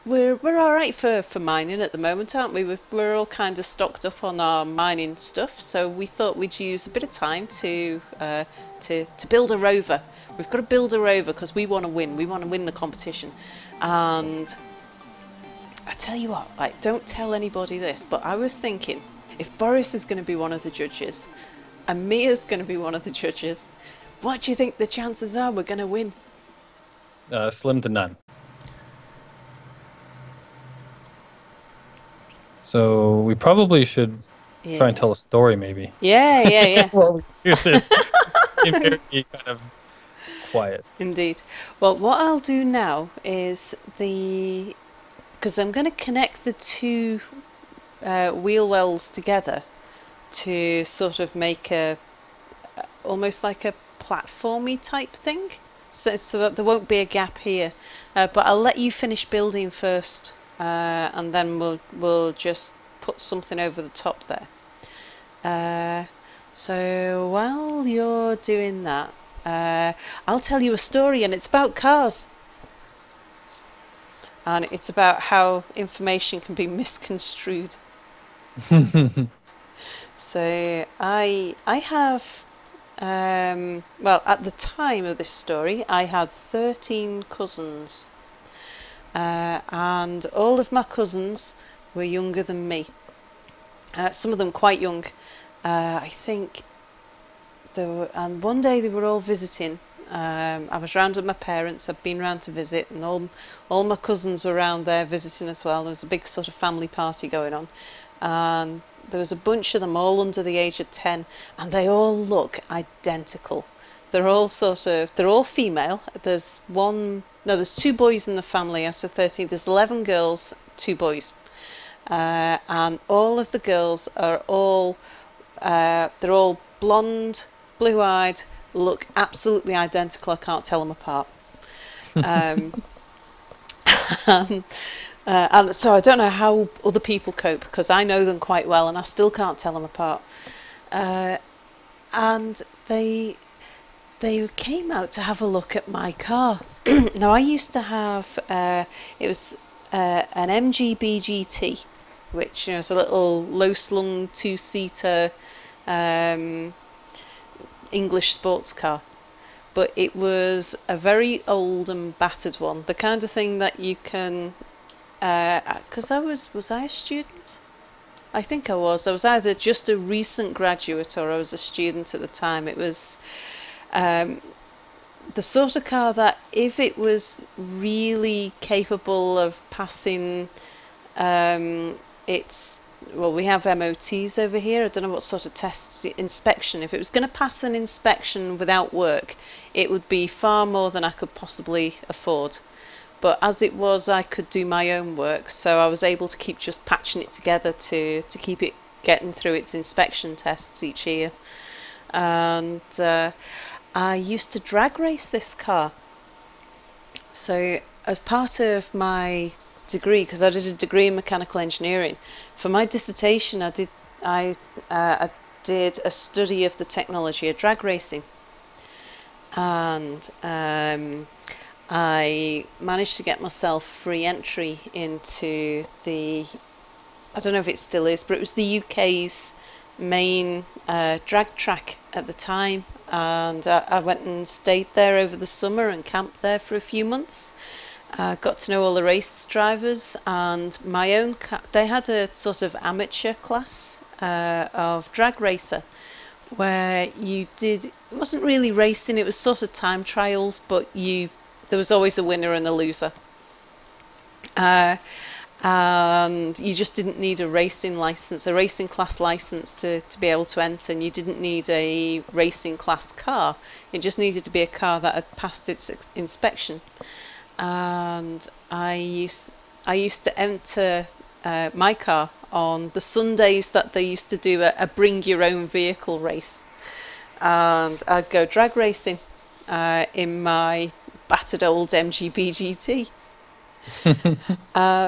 we're all right for mining at the moment, aren't we? We're all kind of stocked up on our mining stuff, so we thought we'd use a bit of time to build a rover. We've got to build a rover because we want to win. We want to win the competition, and I tell you what, like, don't tell anybody this, but I was thinking, if Boris is going to be one of the judges, and Mia's going to be one of the judges, what do you think the chances are we're going to win? Slim to none. So we probably should try and tell a story, maybe. Yeah. While we do this, seem very kind of quiet. Indeed. Well, what I'll do now is because I'm going to connect the two wheel wells together to sort of make almost like a platformy type thing, so that there won't be a gap here. But I'll let you finish building first, and then we'll just put something over the top there. So while you're doing that, I'll tell you a story, and it's about cars. And it's about how information can be misconstrued. So I have, well, at the time of this story, I had 13 cousins. And all of my cousins were younger than me. Some of them quite young. I think and one day they were all visiting. I was round with my parents. I'd been round to visit, and all my cousins were round there visiting as well. There was a big sort of family party going on, and there was a bunch of them all under the age of 10, and they all look identical. They're all female. There's two boys in the family. After 13, there's 11 girls, 2 boys, and all of the girls are they're all blonde, blue-eyed, look absolutely identical. I can't tell them apart. And so I don't know how other people cope, because I know them quite well and I still can't tell them apart. And they came out to have a look at my car. Now, I used to have it was an MGB GT, which is a little low-slung 2-seater English sports car, but it was a very old and battered one, the kind of thing that you can, because was I a student? I think I was either just a recent graduate or I was a student at the time. It was the sort of car that, if it was really capable of passing we have MOTs over here. I don't know what sort of tests, inspection. If it was going to pass an inspection without work, it would be far more than I could possibly afford. But as it was, I could do my own work, so I was able to keep just patching it together to keep it getting through its inspection tests each year. And I used to drag race this car. So as part of my degree, because I did a degree in mechanical engineering, for my dissertation I did a study of the technology of drag racing, and I managed to get myself free entry into I don't know if it still is, but it was the UK's main drag track at the time, and I went and stayed there over the summer and camped there for a few months. Got to know all the race drivers, and my own they had a sort of amateur class of drag racer, where it wasn't really racing, it was sort of time trials, but there was always a winner and a loser. And you just didn't need a racing class license to be able to enter, and you didn't need a racing class car. It just needed to be a car that had passed its inspection. And I used to enter my car on the Sundays that they used to do a bring your own vehicle race, and I'd go drag racing in my battered old MGB GT.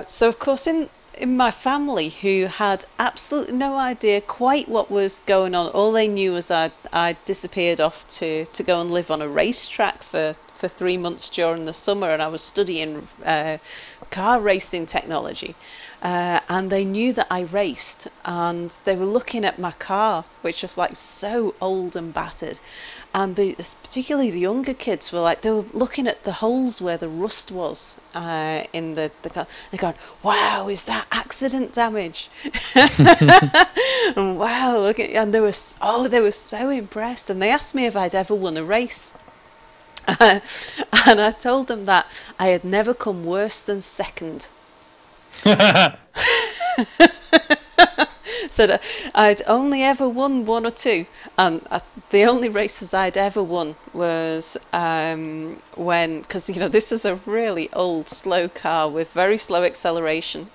So of course, in my family, who had absolutely no idea quite what was going on, all they knew was I'd disappeared off to go and live on a racetrack for for 3 months during the summer, and I was studying car racing technology. And they knew that I raced, and they were looking at my car, which was like so old and battered. And particularly the younger kids were like, they were looking at the holes where the rust was in the car. They're going, "Wow, is that accident damage?" And wow, look at, and they were so impressed, and they asked me if I'd ever won a race. And I told them that I had never come worse than second. Said I'd only ever won one or two, and the only races I'd ever won was when, because this is a really old, slow car with very slow acceleration.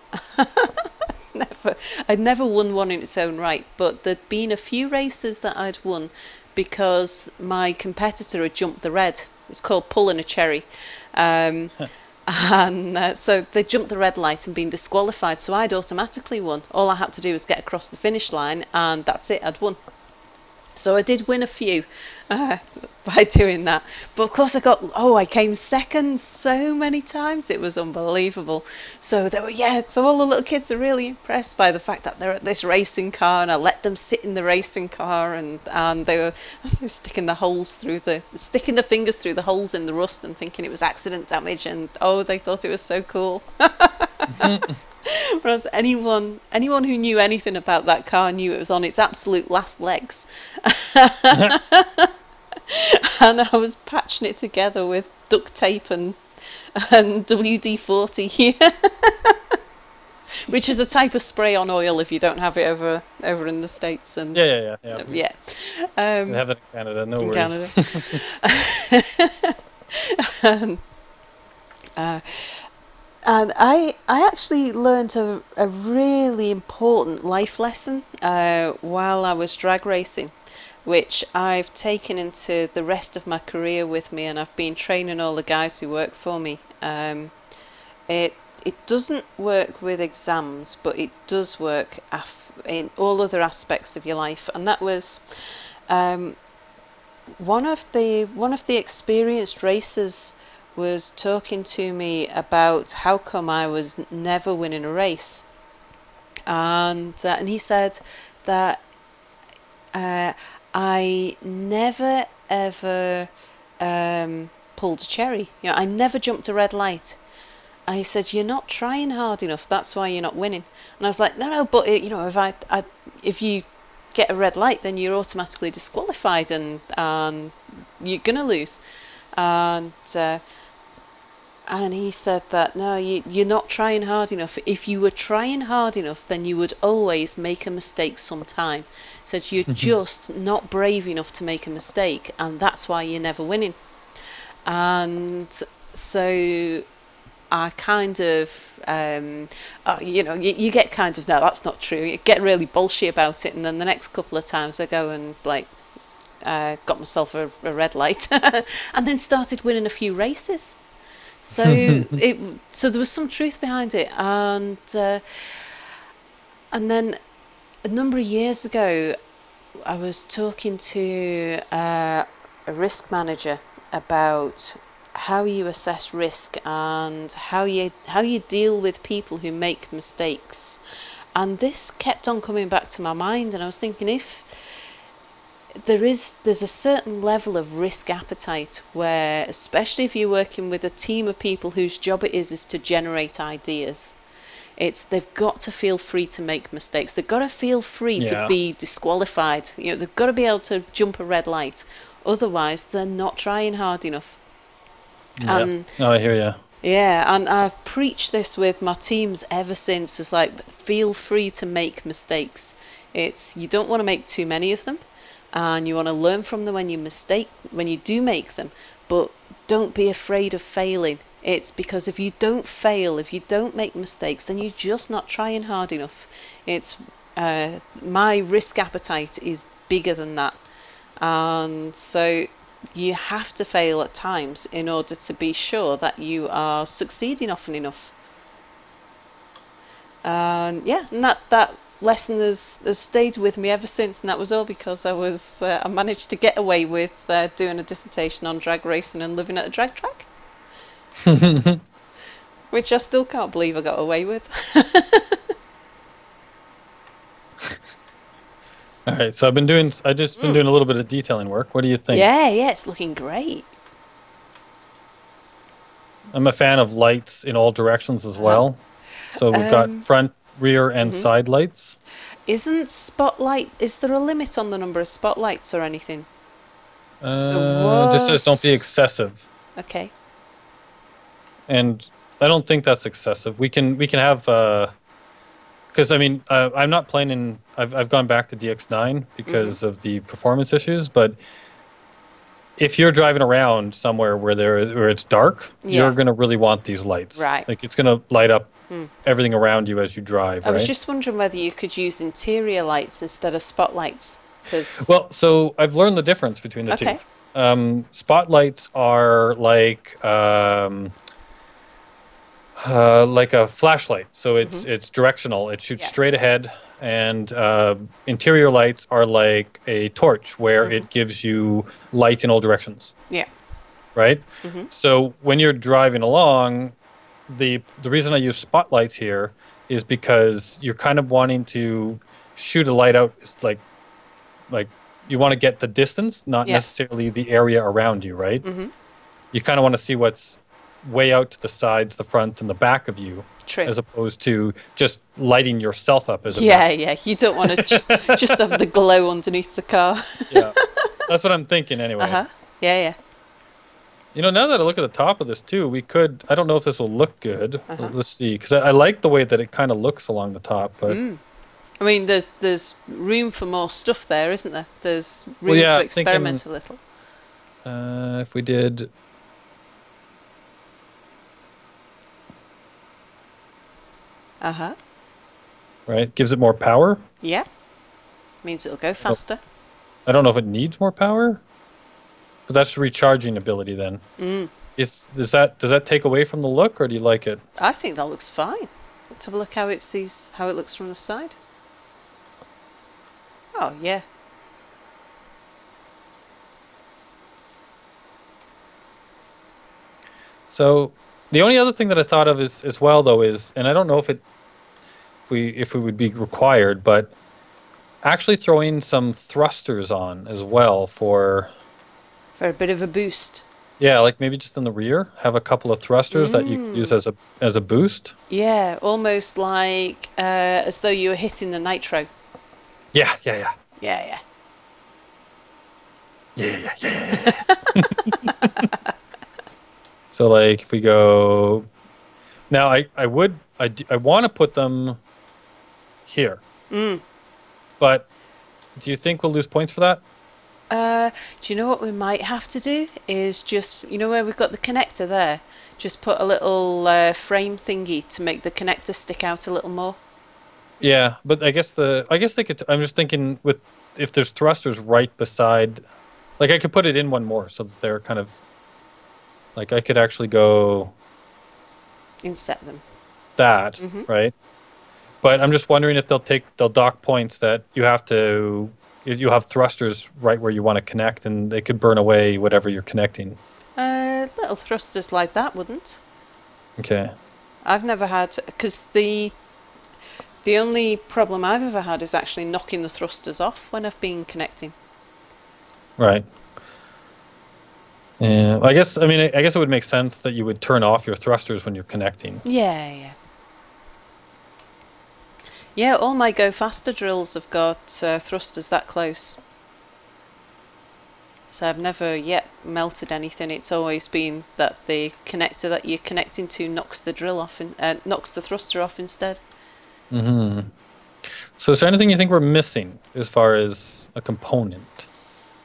I'd never won one in its own right, but there'd been a few races that I'd won because my competitor had jumped the red. It's called pulling a cherry. And so they jumped the red light and been disqualified, so I'd automatically won. All I had to do was get across the finish line, and that's it, I'd won. So I did win a few by doing that. But of course I came second so many times, it was unbelievable. So so all the little kids are really impressed by the fact that they're at this racing car, and I let them sit in the racing car, and they were sticking the fingers through the holes in the rust and thinking it was accident damage, and they thought it was so cool. Whereas anyone who knew anything about that car knew it was on its absolute last legs. And I was patching it together with duct tape and WD-40, which is a type of spray on oil if you don't have it over in the States. And yeah. We have it in Canada, no worries. And I actually learned a really important life lesson while I was drag racing, which I've taken into the rest of my career with me, and I've been training all the guys who work for me. It doesn't work with exams, but it does work in all other aspects of your life, and that was one of the experienced racers was talking to me about how come I was never winning a race, and he said that I never ever pulled a cherry. I never jumped a red light. And he said, "You're not trying hard enough. That's why you're not winning." And I was like, "No, but if you get a red light, then you're automatically disqualified, and you're gonna lose." And he said that, "No, you're not trying hard enough. If you were trying hard enough, then you would always make a mistake sometime." He said, "You're just not brave enough to make a mistake, and that's why you're never winning." And so I kind of, you get kind of, "No, that's not true." You get really bullshit about it, and then the next couple of times I go and got myself a red light, and then started winning a few races. So there was some truth behind it, and then a number of years ago, I was talking to a risk manager about how you assess risk and how you deal with people who make mistakes, and this kept on coming back to my mind, and I was thinking, if there's a certain level of risk appetite where, especially if you're working with a team of people whose job it is to generate ideas, they've got to feel free to make mistakes. They've got to feel free to be disqualified. They've got to be able to jump a red light. Otherwise, they're not trying hard enough. Yeah. I hear you. Yeah, and I've preached this with my teams ever since. It's like, feel free to make mistakes. You don't want to make too many of them, and you want to learn from them when you do make them, but don't be afraid of failing. It's because if you don't fail, if you don't make mistakes, then you're just not trying hard enough. My risk appetite is bigger than that, and so you have to fail at times in order to be sure that you are succeeding often enough. And that lesson has stayed with me ever since, and that was all because I managed to get away with doing a dissertation on drag racing and living at a drag track, which I still can't believe I got away with. All right, so I just been doing a little bit of detailing work. What do you think? Yeah, it's looking great. I'm a fan of lights in all directions as well. So we've got Um, front, rear, and mhm. side lights. Is there a limit on the number of spotlights or anything? There Just says don't be was. excessive, Okay. and I don't think that's excessive. We can have because I mean I'm not playing in. I've gone back to DX9 Mhm. because of the performance issues, but if you're driving around somewhere where it's dark, you're Yeah. gonna really want these lights. Right. Like it's gonna light up Hmm. everything around you as you drive, I was right? just wondering whether you could use interior lights instead of spotlights, because. Well, so I've learned the difference between the two. Okay. Spotlights are like a flashlight, so Mhm. it's directional. It shoots Yeah. straight ahead, and interior lights are like a torch, where Mhm. it gives you light in all directions, Yeah. right? Mhm. So when you're driving along, the reason I use spotlights here is because you're kind of wanting to shoot a light out. It's like you want to get the distance, not Yeah. necessarily the area around you, right? Mhm. You kind of want to see what's way out to the sides, the front, and the back of you, True. as opposed to just lighting yourself up as it were. Yeah. Yeah. You don't want to just have the glow underneath the car. Yeah, that's what I'm thinking Uh anyway. huh. Yeah. Yeah. You know, now that I look at the top of this too, we could. I don't know if this will look good. Uh huh. Let's see, because I like the way that it kind of looks along the top, but Mm. I mean, there's room for more stuff there, isn't there? There's well, room yeah, to I'm thinking experiment a little. if we did. Uh huh. Right, gives it more power. Yeah. Means it'll go faster. I don't know if it needs more power, but that's recharging ability then. Mm. Does that take away from the look, or do you like it? I think that looks fine. Let's have a look how it looks from the side. Oh yeah. So the only other thing that I thought of is as well though is, and I don't know if we would be required, but actually throwing some thrusters on as well for For a bit of a boost. yeah, like maybe just in the rear, have a couple of thrusters that you could use Mm. as a boost. Yeah, almost like as though you were hitting the nitro. Yeah, yeah, yeah. Yeah, Yeah, yeah, yeah, yeah, yeah. yeah. So like if we go now, I want to put them here, Mm. but do you think we'll lose points for that? Do you know what we might have to do? Is just, you know where we've got the connector there? Just put a little frame thingy to make the connector stick out a little more. Yeah, but I guess they could. I'm just thinking with if there's thrusters right beside, like I could put it in one more so that they're kind of like I could actually go Inset them. that, Hmm. right? But I'm just wondering if they'll dock points that you have thrusters right where you want to connect, and they could burn away whatever you're connecting. Little thrusters like that wouldn't. Okay. I've never had, because the only problem I've ever had is actually knocking the thrusters off when I've been connecting. Right. Yeah. I guess it would make sense that you would turn off your thrusters when you're connecting. Yeah, yeah. Yeah, all my go faster drills have got thrusters that close. So I've never yet melted anything. It's always been that the connector that you're connecting to knocks the drill off and knocks the thruster off instead. Hmm. So is there anything you think we're missing as far as a component?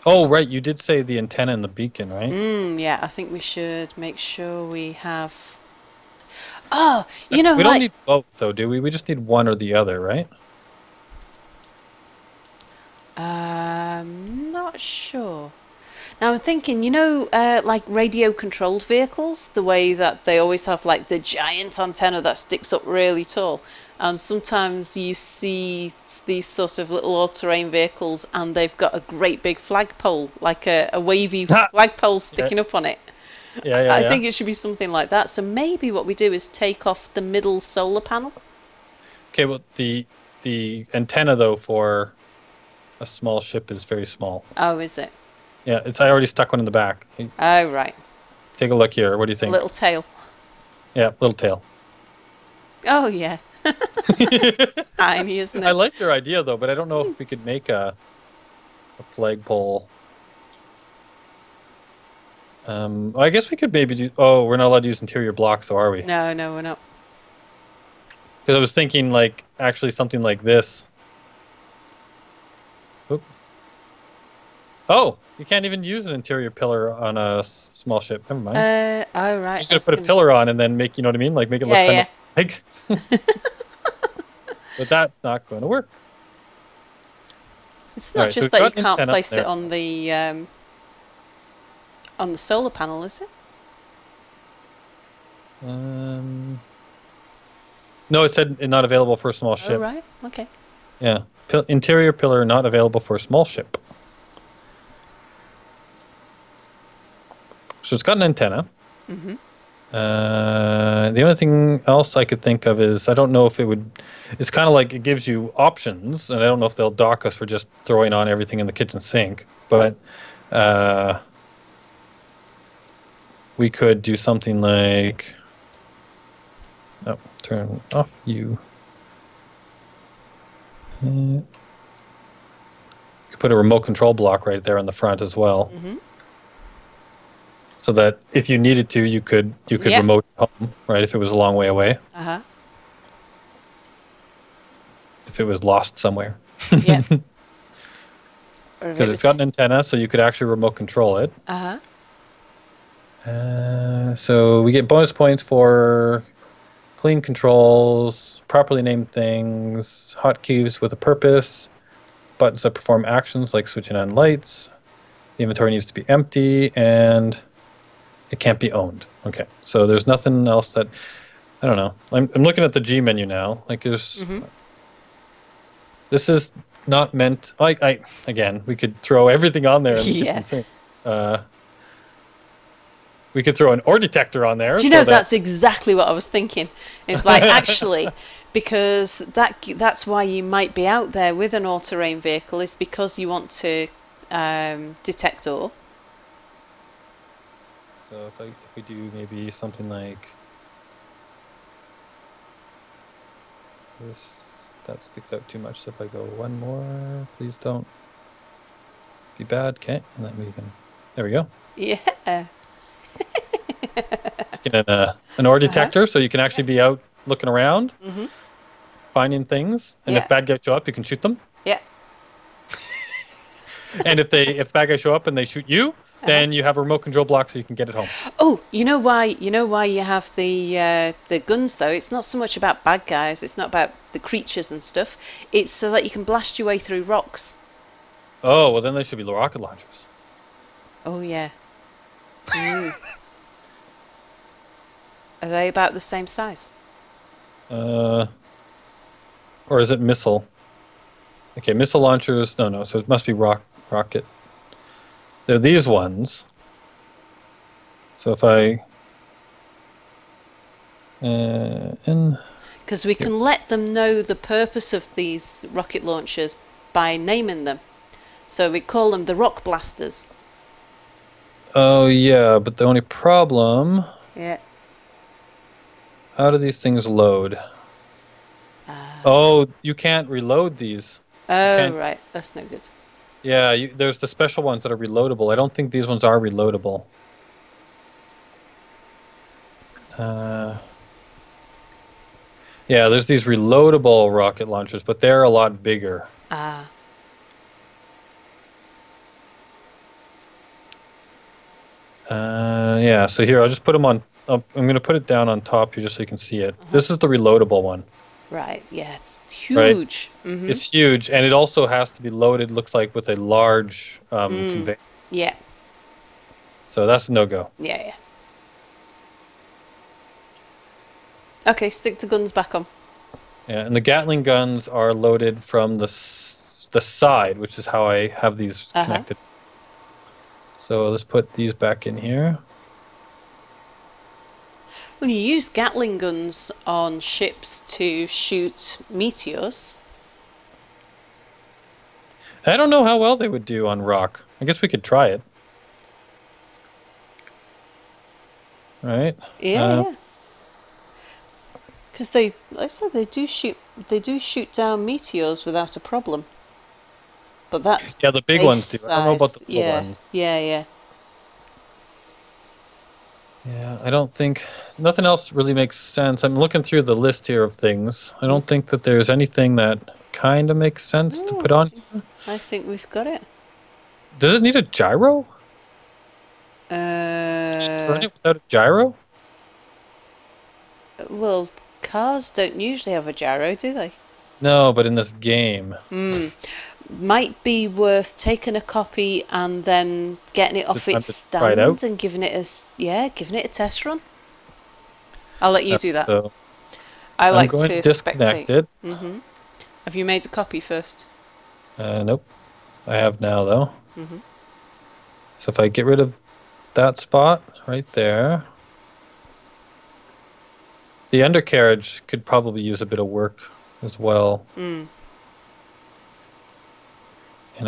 Oh, right. You did say the antenna and the beacon, right? Yeah, I think we should make sure we have. Oh, you know, We don't like need both, though, do we? We just need one or the other, right? not sure. Now I'm thinking, you know, like radio-controlled vehicles, the way that they always have like the giant antenna that sticks up really tall. And sometimes you see these sort of little all-terrain vehicles, and they've got a great big flagpole, like a wavy flagpole Yeah, sticking up on it. yeah, yeah, I yeah. think it should be something like that. So maybe what we do is take off the middle solar panel. Okay, well, the antenna though for a small ship is very small. Oh, is it? Yeah, I already stuck one in the back. Oh, right. Take a look here. What do you A little think? tail. Yeah, little tail. Oh, yeah. Tiny, isn't I it? like your idea though, but I don't know if we could make a flagpole. I guess we could maybe do. Oh, we're not allowed to use interior blocks, so are we? No, no, we're not. Because I was thinking like actually something like this. Oop. Oh, you can't even use an interior pillar on a small ship. Never mind. Oh, right. I'm just gonna put a pillar on and then make, you know what I mean? Like make it look Yeah, kind yeah. of like. But that's not going to work. It's All not right, so just we've that you got an can't antenna place it there. on the solar panel, is it? No, it said not available for a small Oh, ship. right. Okay. Yeah, interior pillar not available for a small ship. So it's got an antenna. Mm-hmm. The only thing else I could think of is I don't know if it would. It's kind of like it gives you options, and I don't know if they'll dock us for just throwing on everything in the kitchen sink. But we could do something like. Oh, turn off you. You could put a remote control block right there on the front as well. Mm-hmm. So that if you needed to, you could Yep. remote home, right? If it was a long way away, Uh-huh. if it was lost somewhere. Yeah. Or if Because it it's was. got an antenna, so you could actually remote control it. Uh-huh. So we get bonus points for clean controls, properly named things, hotkeys with a purpose, buttons that perform actions like switching on lights. The inventory needs to be empty, and it can't be owned. Okay, so there's nothing else that I don't know. I'm looking at the G menu now. Like there's Mm-hmm. this is not meant. I again, we could throw everything on there in the Yeah. kitchen sink. We could throw an ore detector on there. Do you know, that's exactly what I was thinking. It's like, actually, because that's why you might be out there with an all-terrain vehicle, is because you want to detect ore. So if we do maybe something like this, that sticks out too much. So if I go one more, please don't be bad. Okay, and then we can. There we go. Yeah. Sticking in an ore detector, so you can actually be out looking around, Mm-hmm. finding things, and Yeah. if bad guys show up, you can shoot them. Yeah. And if bad guys show up and they shoot you, then you have a remote control block so you can get it home. Oh, you know why? You know why you have the guns though? It's not so much about bad guys. It's not about the creatures and stuff. It's so that you can blast your way through rocks. Oh, well then they should be rocket launchers. Oh yeah. Mm. Are they about the same size? Or is it missile? Okay, missile launchers. No. So it must be rocket. They're these ones. So if I Because we can let them know the purpose of these rocket launchers by naming them. So we call them the rock blasters. oh yeah, but the only problem. Yeah. How do these things load? Oh, you can't reload these. Oh, right. That's no good. Yeah, there's the special ones that are reloadable. I don't think these ones are reloadable. Yeah, there's these reloadable rocket launchers, but they're a lot bigger. Ah. Yeah, so here, I'll just put them on. I'm going to put it down on top here just so you can see it. This is the reloadable one. Right, yeah, it's huge. Right? Mm-hmm. It's huge, and it also has to be loaded, looks like, with a large conveyor. Yeah. So that's a no-go. Yeah, yeah. Okay, stick the guns back on. Yeah, and the Gatling guns are loaded from the side, which is how I have these connected. So let's put these back in here. Well, you use Gatling guns on ships to shoot meteors. I don't know how well they would do on rock. I guess we could try it. All right. Yeah, yeah. Because like I said, they do shoot down meteors without a problem. But that's Yeah, the big ones do. I don't know about the little ones. Yeah. Yeah, I don't think nothing else really makes sense. I'm looking through the list here of things. I don't think that there's anything that kind of makes sense to put on. I think we've got it. Does it need a gyro? Turn it without a gyro? Well, cars don't usually have a gyro, do they? No, but in this game. Might be worth taking a copy and then getting it off its stand and giving it a test run. I'll let you do that. So I like going to disconnect it. Have you made a copy first? Nope. I have now though. So if I get rid of that spot right there, the undercarriage could probably use a bit of work as well. And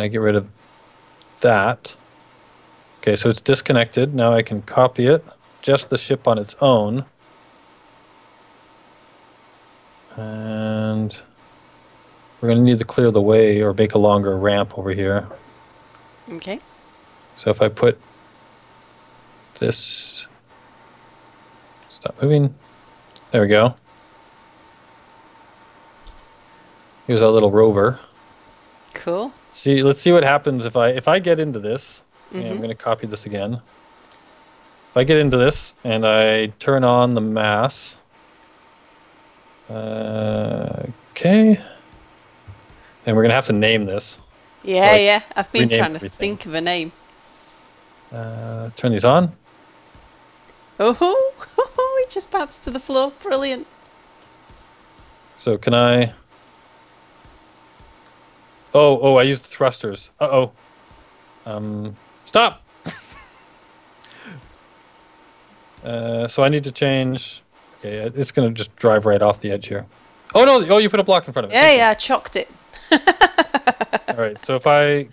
I get rid of that. Okay, so it's disconnected. Now I can copy it, just the ship on its own. And we're going to need to clear the way or make a longer ramp over here. Okay. So if I put this, stop moving. There we go. Here's our little rover. Cool. Let's see what happens if I get into this. Yeah, I'm going to copy this again. If I get into this and I turn on the mass. Okay. And we're going to have to name this. Yeah. I've been trying to think of a name. Turn these on. Oh, it just bounced to the floor. Brilliant. So can I... Oh, I used the thrusters. Uh-oh. Stop! So I need to change... Okay, it's going to just drive right off the edge here. Oh, no! Oh, you put a block in front of it. Yeah, I chocked it. All right, so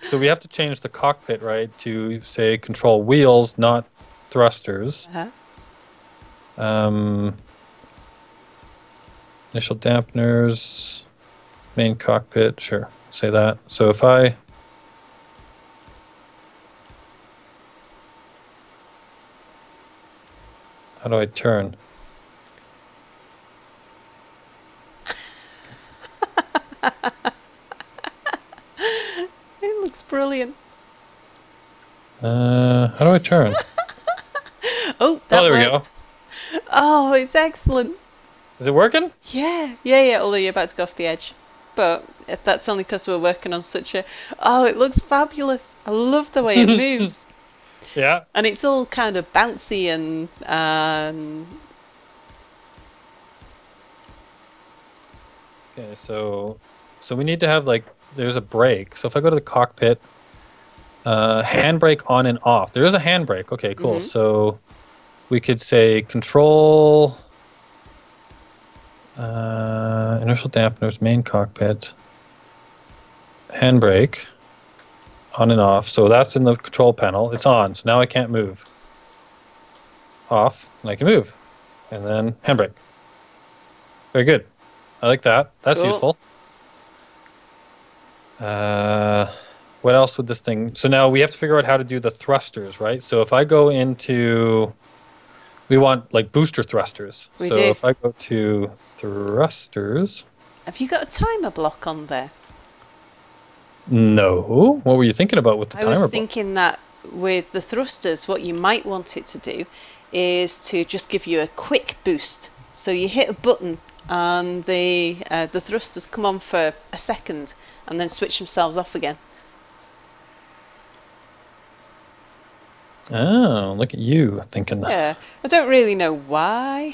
so we have to change the cockpit, right, to, say, control wheels, not thrusters. Initial dampeners, main cockpit, sure, say that. So if how do I turn? It looks brilliant. How do I turn? Oh, there we go. Oh, it's excellent. Is it working? Yeah. Although you're about to go off the edge, but that's only because we're working on such a. Oh, it looks fabulous. I love the way it moves. Yeah. And it's all kind of bouncy and. Okay, so we need to have there's a brake. So if I go to the cockpit, handbrake on and off. There is a handbrake. Okay, cool. So we could say control inertial dampeners, main cockpit, handbrake on and off. So that's in the control panel. It's on. So now I can't move. Off, and I can move. And then handbrake. Very good. I like that. That's useful. What else would this thing... So now we have to figure out how to do the thrusters, right? So if I go into... We want booster thrusters. We do. If I go to thrusters... Have you got a timer block on there? No. What were you thinking about with the timer block? I was thinking that with the thrusters, what you might want it to do is to just give you a quick boost. So you hit a button and the thrusters come on for a second and then switch themselves off again. Oh, look at you thinking. Yeah, I don't really know why.